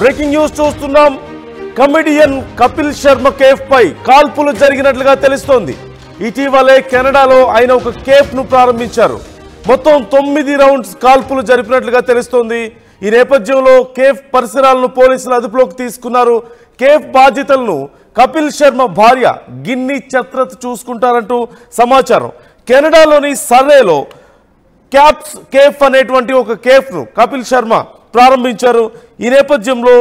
Breaking news చూస్తున్నాం. Comedian Kapil Sharma cafe పై కాల్పులు జరిగినట్లుగా తెలుస్తోంది. ఇటీవలే కెనడాలో ఆయన ఒక కేఫ్ ను ప్రారంభించారు. మొత్తం 9 రౌండ్స్ కాల్పులు జరిపినట్లుగా తెలుస్తోంది. ఈ నేపథ్యంలో కేఫ్ పరిసరాలను పోలీసులు అదుపులోకి తీసుకున్నారు. కేఫ్ బాధ్యతలను కపిల్ శర్మ భార్య గిన్ని చత్రత్ చూసుకుంటారంటూ సమాచారం. కెనడాలోని సర్రేలో క్యాప్స్ కేఫ్ అనేటువంటి ఒక కేఫ్ ను కపిల్ శర్మ ప్రారంభించారు. ఈ నేపథ్యంలో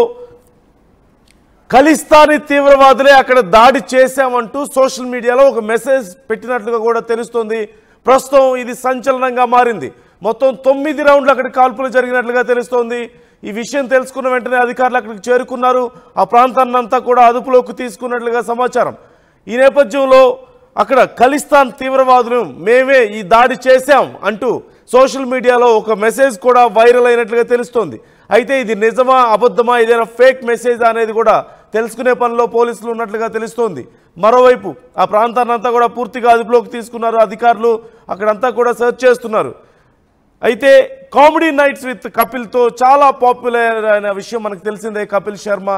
ఖలిస్తానీ తీవ్రవాదులే అక్కడ దాడి చేశామంటూ సోషల్ మీడియాలో ఒక మెసేజ్ పెట్టినట్లుగా కూడా తెలుస్తోంది. ప్రస్తుతం ఇది సంచలనంగా మారింది. మొత్తం 9 రౌండ్లు అక్కడ కాల్పులు జరిగినట్లుగా తెలుస్తోంది. ఈ విషయం తెలుసుకున్న వెంటనే అధికారులు అక్కడికి చేరుకున్నారు. ఆ ప్రాంతాన్ని అంతా కూడా అదుపులోకి తీసుకున్నట్లుగా సమాచారం. ఈ నేపథ్యంలో అక్కడ ఖలిస్తాన్ తీవ్రవాదులు మేమే ఈ దాడి చేశాం అంటూ సోషల్ మీడియాలో ఒక మెసేజ్ కూడా వైరల్ అయినట్లుగా తెలుస్తోంది. అయితే ఇది నిజమా అబద్ధమా, ఏదైనా ఫేక్ మెసేజ్ అనేది కూడా తెలుసుకునే పనిలో పోలీసులు ఉన్నట్లుగా తెలుస్తోంది. మరోవైపు ఆ ప్రాంతాన్ని అంతా కూడా పూర్తిగా అదుపులోకి తీసుకున్నారు అధికారులు. అక్కడంతా కూడా సెర్చ్ చేస్తున్నారు. అయితే కామెడీ నైట్స్ విత్ కపిల్తో చాలా పాపులర్ అయిన విషయం మనకు తెలిసిందే. కపిల్ శర్మ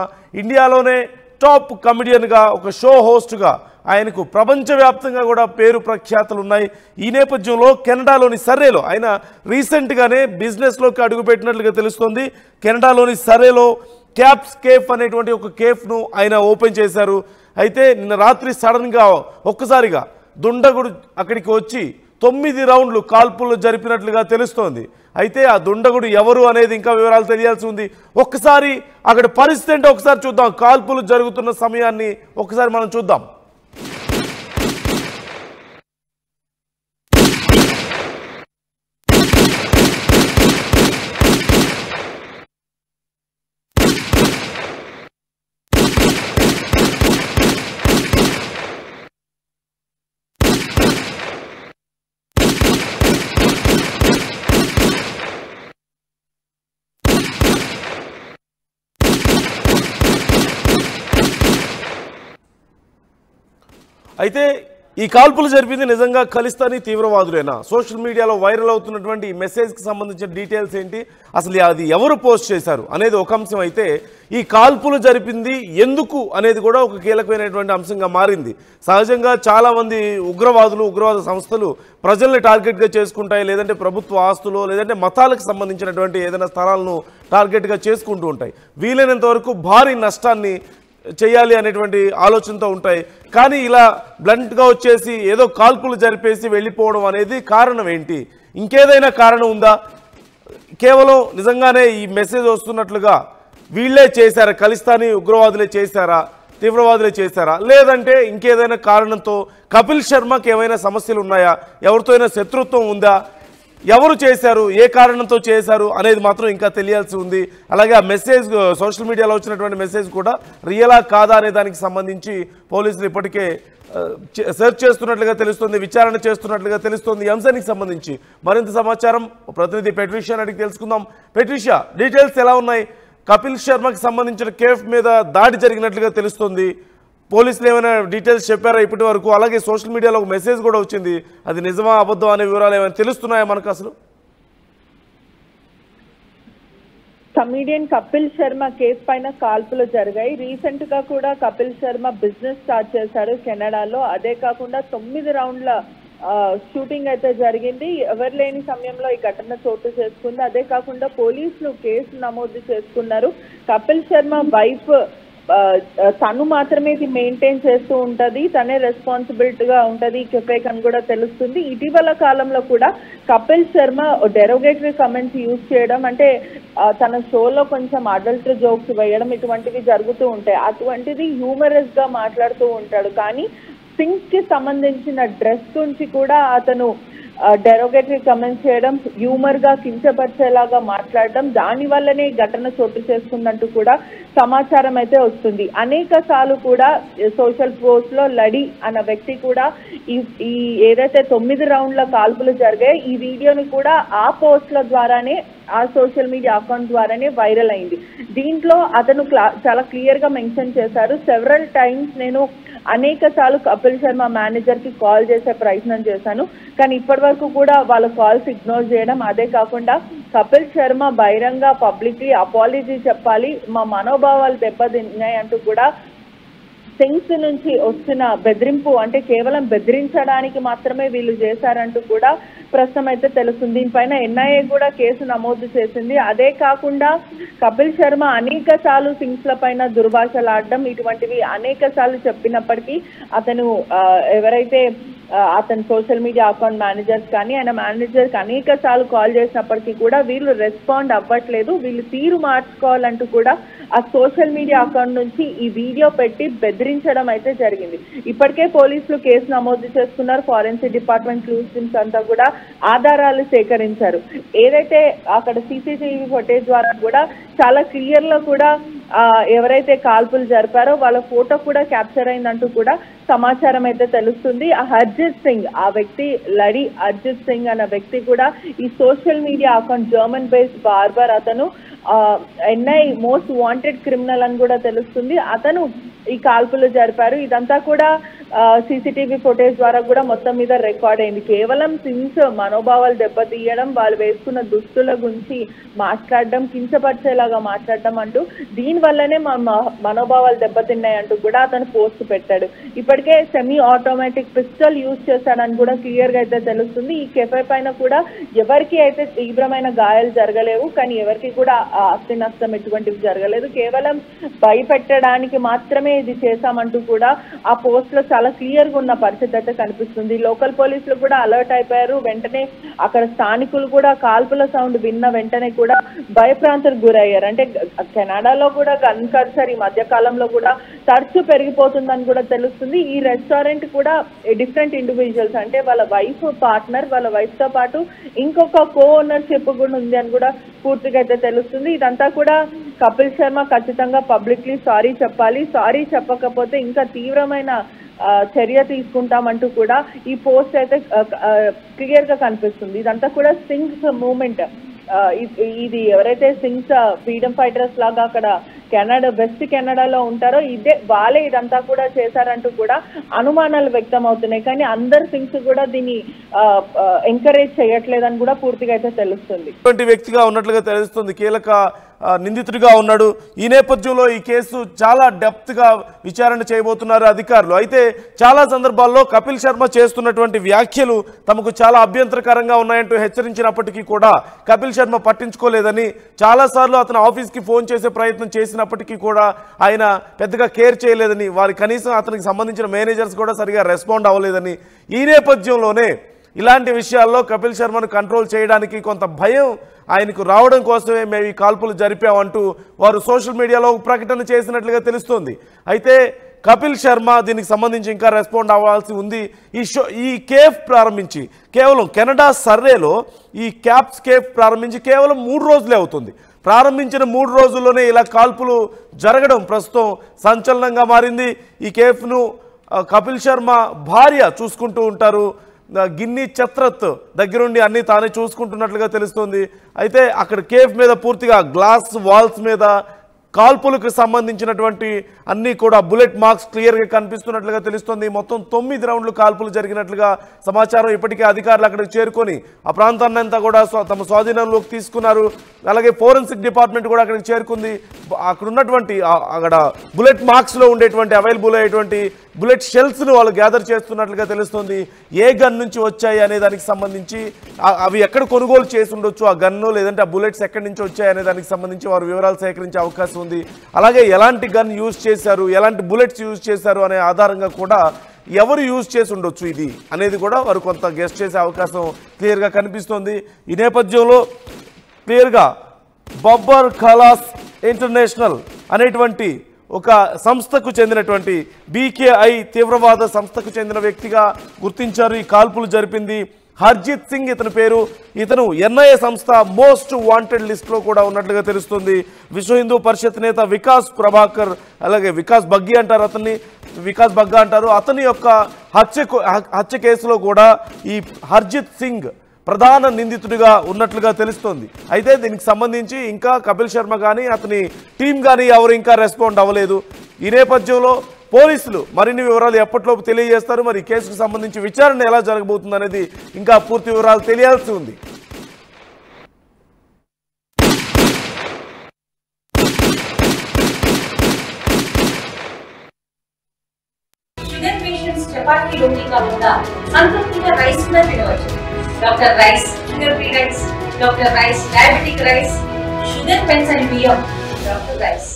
ఇండియాలోనే టాప్ కమెడియన్గా, ఒక షో హోస్ట్గా ఆయనకు ప్రపంచవ్యాప్తంగా కూడా పేరు ప్రఖ్యాతులు ఉన్నాయి. ఈ నేపథ్యంలో కెనడాలోని సర్రేలో ఆయన రీసెంట్గానే బిజినెస్లోకి అడుగుపెట్టినట్లుగా తెలుస్తోంది. కెనడాలోని సర్రేలో క్యాప్స్ కేఫ్ అనేటువంటి ఒక కేఫ్ను ఆయన ఓపెన్ చేశారు. అయితే నిన్న రాత్రి సడన్గా ఒక్కసారిగా దుండగుడు అక్కడికి వచ్చి 9 రౌండ్లు కాల్పులు జరిపినట్లుగా తెలుస్తోంది. అయితే ఆ దుండగుడు ఎవరు అనేది ఇంకా వివరాలు తెలియాల్సి ఉంది. ఒక్కసారి అక్కడ పరిస్థితి అంటే ఒకసారి చూద్దాం. కాల్పులు జరుగుతున్న సమయాన్ని ఒకసారి మనం చూద్దాం. అయితే ఈ కాల్పులు జరిపింది నిజంగా ఖలిస్తానీ తీవ్రవాదులేనా? సోషల్ మీడియాలో వైరల్ అవుతున్నటువంటి ఈ మెసేజ్కి సంబంధించిన డీటెయిల్స్ ఏంటి, అసలు అది ఎవరు పోస్ట్ చేశారు అనేది ఒక అంశం అయితే, ఈ కాల్పులు జరిపింది ఎందుకు అనేది కూడా ఒక కీలకమైనటువంటి అంశంగా మారింది. సహజంగా చాలామంది ఉగ్రవాద సంస్థలు ప్రజల్ని టార్గెట్గా చేసుకుంటాయి, లేదంటే ప్రభుత్వ ఆస్తులు, లేదంటే మతాలకు సంబంధించినటువంటి ఏదైనా స్థలాలను టార్గెట్గా చేసుకుంటూ ఉంటాయి. వీలైనంత వరకు భారీ నష్టాన్ని చేయాలి అనేటువంటి ఆలోచనతో ఉంటాయి. కానీ ఇలా బ్లంట్గా వచ్చేసి ఏదో కాల్పులు జరిపేసి వెళ్ళిపోవడం అనేది కారణం ఏంటి? ఇంకేదైనా కారణం ఉందా? కేవలం నిజంగానే ఈ మెసేజ్ వస్తున్నట్లుగా వీళ్ళే చేశారా, ఖలిస్తానీ ఉగ్రవాదులే చేశారా, తీవ్రవాదులే చేశారా, లేదంటే ఇంకేదైనా కారణంతో కపిల్ శర్మకి ఏమైనా సమస్యలు ఉన్నాయా, ఎవరితో అయినా శత్రుత్వం ఉందా, ఎవరు చేశారు, ఏ కారణంతో చేశారు అనేది మాత్రం ఇంకా తెలియాల్సి ఉంది. అలాగే ఆ మెసేజ్ సోషల్ మీడియాలో వచ్చినటువంటి మెసేజ్ కూడా రియలా కాదా అనే దానికి సంబంధించి పోలీసులు ఇప్పటికే సెర్చ్ చేస్తున్నట్లుగా తెలుస్తుంది, విచారణ చేస్తున్నట్లుగా తెలుస్తుంది. ఈ అంశానికి సంబంధించి మరింత సమాచారం ప్రతినిధి పెట్రిషియా అడిగి తెలుసుకుందాం. పెట్రిషియా, డీటెయిల్స్ ఎలా ఉన్నాయి? కపిల్ శర్మకి సంబంధించిన కేఫ్ మీద దాడి జరిగినట్లుగా తెలుస్తుంది. పోలీసులు ఏమైనా డీటెయిల్స్ చెప్పారా ఇప్పటి వరకు? అలాగే సోషల్ మీడియాలో ఒక మెసేజ్ కూడా వచ్చింది, అది నిజమా అబద్ధం అనే వివరాలు ఏమైనా తెలుస్తున్నాయా మనకు? అసలు కమీడియన్ కపిల్ శర్మ కేఫ్ పైన కాల్పులు జరిగాయి. రీసెంట్ గా కూడా కపిల్ శర్మ బిజినెస్ స్టార్ట్ చేశారు కెనడాలో. అదే కాకుండా 9 రౌండ్ల షూటింగ్ అయితే జరిగింది. ఎవరు లేని సమయంలో ఈ ఘటన చోటు చేసుకుంది. అదే కాకుండా పోలీసులు కేసు నమోదు చేసుకున్నారు. కపిల్ శర్మ వైఫ్ తను మాత్రమే ఇది మెయింటైన్ చేస్తూ ఉంటది, తనే రెస్పాన్సిబిలిటీగా ఉంటది కెఫేక్ అని కూడా తెలుస్తుంది. ఇటీవల కాలంలో కూడా Kapil Sharma derogatory comments use చేయడం, అంటే తన షోలో కొంచెం అడల్ట్ జోక్స్ వేయడం, ఇటువంటివి జరుగుతూ ఉంటాయి. అటువంటిది హ్యూమరస్ గా మాట్లాడుతూ ఉంటాడు. కానీ సింక్ కి సంబంధించిన డ్రెస్ గురించి కూడా అతను డెరోగేటరీ కమెంట్స్ చేయడం, హ్యూమర్ గా కించపరిచేలాగా మాట్లాడడం, దాని వల్లనే ఘటన చోటు చేసుకుందంటూ కూడా సమాచారం అయితే వస్తుంది. అనేక సార్లు కూడా సోషల్ పోస్ట్ లో లడి అన్న వ్యక్తి కూడా ఈ ఏదైతే 9 రౌండ్ల కాల్పులు జరిగాయి ఈ వీడియోని కూడా ఆ పోస్ట్ల ద్వారానే, ఆ సోషల్ మీడియా అకౌంట్ ద్వారానే వైరల్ అయింది. దీంట్లో అతను చాలా క్లియర్ గా మెన్షన్ చేశారు, సెవరల్ టైమ్స్ నేను అనేక సార్లు కపిల్ శర్మ మేనేజర్ కి కాల్ చేసే ప్రయత్నం చేశాను, కానీ ఇప్పటి వరకు కూడా వాళ్ళ కాల్స్ ఇగ్నోర్ చేయడం, అదే కాకుండా కపిల్ శర్మ బహిరంగ పబ్లిక్లీ అపాలజీ చెప్పాలి, మా మనోభావాలు దెబ్బతిన్నాయి అంటూ కూడా సింగ్స్ నుంచి వస్తున్న బెదిరింపు అంటే కేవలం బెదిరించడానికి మాత్రమే వీళ్ళు చేశారంటూ కూడా ప్రస్తుతం అయితే తెలుస్తుంది. దీనిపైన ఎన్ఐఏ కూడా కేసు నమోదు చేసింది. అదే కాకుండా కపిల్ శర్మ అనేక సార్లు సింగ్స్ల పైన దుర్భాషలాడడం ఇటువంటివి అనేక సార్లు చెప్పినప్పటికీ అతను ఎవరైతే అతని సోషల్ మీడియా అకౌంట్ మేనేజర్స్ కానీ ఆయన మేనేజర్కి అనేక సార్లు కాల్ చేసినప్పటికీ కూడా వీళ్ళు రెస్పాండ్ అవ్వట్లేదు, వీళ్ళు తీరు మార్చుకోవాలంటూ కూడా ఆ సోషల్ మీడియా అకౌంట్ నుంచి ఈ వీడియో పెట్టి బెదిరించడం అయితే జరిగింది. ఇప్పటికే పోలీసులు కేసు నమోదు చేసుకున్నారు. ఫారెన్సిక్ డిపార్ట్మెంట్ క్లూస్ టీమ్స్ అంతా కూడా ఆధారాలు సేకరించారు. ఏదైతే అక్కడ సీసీటీవీ ఫుటేజ్ ద్వారా కూడా చాలా క్లియర్ లో కూడా ఎవరైతే కాల్పులు జరిపారో వాళ్ళ ఫోటో కూడా క్యాప్చర్ అయిందంటూ కూడా సమాచారం అయితే తెలుస్తుంది. ఆ హర్జిత్ సింగ్ ఆ వ్యక్తి లడి హర్జిత్ సింగ్ అన్న వ్యక్తి కూడా ఈ social media account German based barber, అతను ఎన్ఐ మోస్ట్ వాంటెడ్ క్రిమినల్ అని కూడా తెలుస్తుంది. అతను ఈ కాల్పులు జరిపారు. ఇదంతా కూడా సీసీటీవీ ఫుటేజ్ ద్వారా కూడా మొత్తం మీద రికార్డ్ అయింది. కేవలం సింగ్స్ మనోభావాలు దెబ్బతీయడం, వాళ్ళు వేసుకున్న దుస్తుల గురించి మాట్లాడడం, కించపరిచేలాగా మాట్లాడడం అంటూ దీనివల్లనే మనోభావాలు దెబ్బతిన్నాయి అంటూ కూడా అతను పోస్ట్ పెట్టాడు. ఇప్పటికే సెమీ ఆటోమేటిక్ పిస్టల్ యూజ్ చేశాడని కూడా క్లియర్ గా అయితే తెలుస్తుంది. ఈ కెఫే పైన కూడా ఎవరికి అయితే తీవ్రమైన గాయాలు జరగలేవు, కానీ ఎవరికి కూడా ఆస్తి నష్టం ఎటువంటివి జరగలేదు. కేవలం భయపెట్టడానికి మాత్రమే ఇది చేశామంటూ కూడా ఆ పోస్ట్ లో చాలా క్లియర్ గా ఉన్న పరిస్థితి అయితే కనిపిస్తుంది. లోకల్ పోలీసులు కూడా అలర్ట్ అయిపోయారు. వెంటనే అక్కడ స్థానికులు కూడా కాల్పుల సౌండ్ విన్న వెంటనే కూడా భయప్రాంతులకు గురయ్యారు. అంటే కెనడాలో కూడా గన్ కల్చర్ ఈ మధ్య కాలంలో కూడా తరచూ పెరిగిపోతుందని కూడా తెలుస్తుంది. ఈ రెస్టారెంట్ కూడా డిఫరెంట్ ఇండివిజువల్స్ అంటే వాళ్ళ వైఫ్ పార్ట్నర్, వాళ్ళ వైఫ్ తో పాటు ఇంకొక కో ఓనర్షిప్ కూడా ఉంది అని కూడా పూర్తిగా అయితే తెలుస్తుంది. ఇదంతా కూడా కపిల్ శర్మ ఖచ్చితంగా పబ్లిక్లీ సారీ చెప్పాలి, సారీ చెప్పకపోతే ఇంకా తీవ్రమైన చర్య తీసుకుంటామంటూ కూడా ఈ పోస్ట్ అయితే క్లియర్ గా కనిపిస్తుంది. ఇదంతా కూడా సింగ్స్ మూవ్మెంట్. ఇది ఎవరైతే సింగ్స్ ఫ్రీడమ్ ఫైటర్స్ లాగా అక్కడ కెనడా వెస్ట్ కెనడాలో ఉంటారో వాళ్ళే ఇదంతా కూడా చేశారంటూ కూడా అనుమానాలు వ్యక్తం అవుతున్నాయి. కానీ అందరు సింగ్స్ కూడా దీన్ని ఎంకరేజ్ చేయట్లేదని కూడా పూర్తిగా అయితే తెలుస్తుంది. ఇటువంటి వ్యక్తిగా ఉన్నట్లుగా తెలుస్తుంది, కీలక నిందితుడిగా ఉన్నాడు. ఈ నేపథ్యంలో ఈ కేసు చాలా డెప్త్గా విచారణ చేయబోతున్నారు అధికారులు. అయితే చాలా సందర్భాల్లో కపిల్ శర్మ చేస్తున్నటువంటి వ్యాఖ్యలు తమకు చాలా అభ్యంతరకరంగా ఉన్నాయంటూ హెచ్చరించినప్పటికీ కూడా కపిల్ శర్మ పట్టించుకోలేదని, చాలాసార్లు అతను ఆఫీస్కి ఫోన్ చేసే ప్రయత్నం చేసినప్పటికీ కూడా ఆయన పెద్దగా కేర్ చేయలేదని, వారి కనీసం అతనికి సంబంధించిన మేనేజర్స్ కూడా సరిగా రెస్పాండ్ అవ్వలేదని, ఈ నేపథ్యంలోనే ఇలాంటి విషయాల్లో కపిల్ శర్మను కంట్రోల్ చేయడానికి కొంత భయం ఆయనకు రావడం కోసమే మేము ఈ కాల్పులు జరిపామంటూ వారు సోషల్ మీడియాలో ప్రకటన చేసినట్లుగా తెలుస్తోంది. అయితే కపిల్ శర్మ దీనికి సంబంధించి ఇంకా రెస్పాండ్ అవ్వాల్సి ఉంది. ఈ కేఫ్ ప్రారంభించి కేవలం కెనడా సర్రేలో ఈ క్యాప్స్ కేఫ్ ప్రారంభించి కేవలం 3 రోజులే అవుతుంది. ప్రారంభించిన 3 రోజుల్లోనే ఇలా కాల్పులు జరగడం ప్రస్తుతం సంచలనంగా మారింది. ఈ కేఫ్ను కపిల్ శర్మ భార్య చూసుకుంటూ ఉంటారు. గిన్ని చత్రత్ దగ్గరుండి అన్ని తానే చూసుకుంటున్నట్లుగా తెలుస్తుంది. అయితే అక్కడ కేఫ్ మీద పూర్తిగా గ్లాస్ వాల్స్ మీద కాల్పులకు సంబంధించినటువంటి అన్నీ కూడా బుల్లెట్ మార్క్స్ క్లియర్గా కనిపిస్తున్నట్లుగా తెలుస్తుంది. మొత్తం 9 రౌండ్లు కాల్పులు జరిగినట్లుగా సమాచారం. ఇప్పటికే అధికారులు అక్కడికి చేరుకొని ఆ ప్రాంతాన్ని అంతా కూడా తమ స్వాధీనంలోకి తీసుకున్నారు. అలాగే ఫోరెన్సిక్ డిపార్ట్మెంట్ కూడా అక్కడికి చేరుకుంది. అక్కడ ఉన్నటువంటి అక్కడ బుల్లెట్ మార్క్స్లో ఉండేటువంటి అవైలబుల్ అయ్యేటువంటి బుల్లెట్ షెల్స్ను వాళ్ళు గ్యాదర్ చేస్తున్నట్లుగా తెలుస్తుంది. ఏ గన్ నుంచి వచ్చాయి అనే దానికి సంబంధించి, అవి ఎక్కడ కొనుగోలు చేసి ఉండొచ్చు ఆ గన్ను, లేదంటే ఆ బుల్లెట్స్ ఎక్కడి నుంచి వచ్చాయి అనే దానికి సంబంధించి వారు వివరాలు సేకరించే అవకాశం ఉంది. అలాగే ఎలాంటి గన్ యూజ్ చేశారు, ఎలాంటి బుల్లెట్స్ యూజ్ చేశారు అనే ఆధారంగా కూడా ఎవరు యూజ్ చేసి ఉండొచ్చు ఇది అనేది కూడా వారు కొంత గెస్ట్ చేసే అవకాశం క్లియర్గా కనిపిస్తోంది. ఈ నేపథ్యంలో క్లియర్గా బబ్బర్ ఖలాస్ ఇంటర్నేషనల్ అనేటువంటి ఒక సంస్థకు చెందినటువంటి బీకేఐ తీవ్రవాద సంస్థకు చెందిన వ్యక్తిగా గుర్తించారు. ఈ కాల్పులు జరిపింది హర్జిత్ సింగ్ ఇతని పేరు. ఇతను ఎన్ఐఏ సంస్థ మోస్ట్ వాంటెడ్ లిస్ట్లో కూడా ఉన్నట్లుగా తెలుస్తుంది. విశ్వ హిందూ పరిషత్ నేత వికాస్ ప్రభాకర్, అలాగే వికాస్ బగ్గి అంటారు అతన్ని, వికాస్ బగ్గా అంటారు. అతని యొక్క హత్య కేసులో కూడా ఈ హర్జిత్ సింగ్ ప్రధాన నిందితుడిగా ఉన్నట్లుగా తెలుస్తోంది. అయితే దీనికి సంబంధించి ఇంకా కపిల్ శర్మ కానీ అతని టీం కానీ ఎవరు ఇంకా రెస్పాండ్ అవ్వలేదు. ఈ నేపథ్యంలో పోలీసులు మరిన్ని వివరాలు ఎప్పటిలోపు తెలియజేస్తారు. మరి ఈ కేసుకు సంబంధించి విచారణ ఎలా జరగబోతుంది అనేది ఇంకా పూర్తి వివరాలు తెలియాల్సి ఉంది. షుగర్ పేషెంట్స్ చపాతీ రోటీ కాకుండా సంతృప్తిగా రైస్ కూడా తినవచ్చు. Doctor rice, sugar free rice, doctor rice, diabetic rice, sugar pension బియ్యం, డాక్టర్ రైస్.